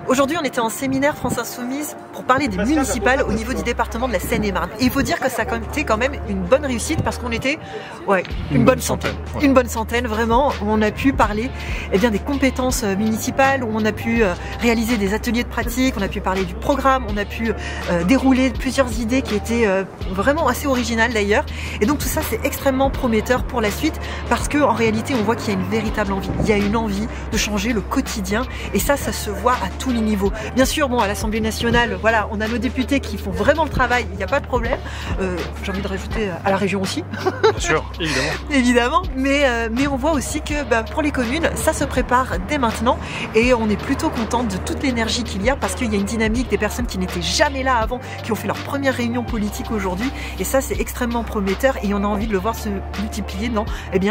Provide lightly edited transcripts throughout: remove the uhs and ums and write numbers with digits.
Aujourd'hui, on était en séminaire France Insoumise pour parler des municipales au niveau du département de la Seine-et-Marne. Et il faut dire que ça a été quand même une bonne réussite parce qu'on était une bonne centaine. Ouais. Une bonne centaine, vraiment. On a pu parler des compétences municipales, où on a pu réaliser des ateliers de pratique, on a pu parler du programme, on a pu dérouler plusieurs idées qui étaient vraiment assez originales d'ailleurs. Et donc tout ça, c'est extrêmement prometteur pour la suite parce qu'en réalité, on voit qu'il y a une véritable envie. Il y a une envie de changer le quotidien et ça se voit à tous les niveaux. Bien sûr, bon, à l'Assemblée nationale, voilà, on a nos députés qui font vraiment le travail, il n'y a pas de problème. J'ai envie de rajouter à la région aussi. Bien sûr, évidemment. Évidemment, mais on voit aussi que pour les communes, ça se prépare dès maintenant et on est plutôt contente de toute l'énergie qu'il y a parce qu'il y a une dynamique des personnes qui n'étaient jamais là avant, qui ont fait leur première réunion politique aujourd'hui et ça c'est extrêmement prometteur et on a envie de le voir se multiplier dans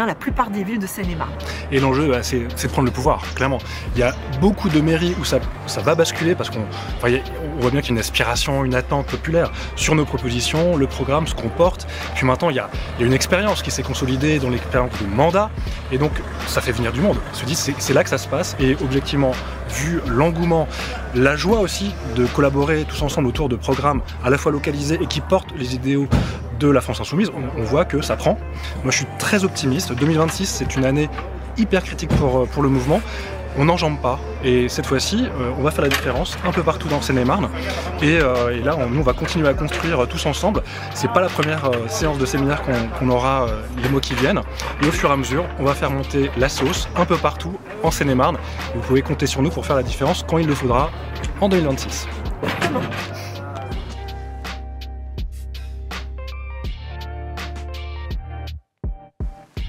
la plupart des villes de Seine-et-Marne. Et l'enjeu, c'est de prendre le pouvoir, clairement. Il y a beaucoup de mairies où ça va basculer parce qu'on voit bien qu'il y a une aspiration, une attente populaire sur nos propositions, le programme, ce qu'on porte. Puis maintenant, il y a une expérience qui s'est consolidée dans l'expérience de mandat et donc ça fait venir du monde. On se dit c'est là que ça se passe et objectivement, vu l'engouement, la joie aussi de collaborer tous ensemble autour de programmes à la fois localisés et qui portent les idéaux de la France Insoumise, on voit que ça prend. Moi je suis très optimiste. 2026 c'est une année hyper critique pour le mouvement. On n'enjambe pas et cette fois-ci on va faire la différence un peu partout dans Seine-et-Marne et là nous on va continuer à construire tous ensemble. C'est pas la première séance de séminaire qu'on aura les mois qui viennent et au fur et à mesure on va faire monter la sauce un peu partout en Seine-et-Marne. Vous pouvez compter sur nous pour faire la différence quand il le faudra en 2026.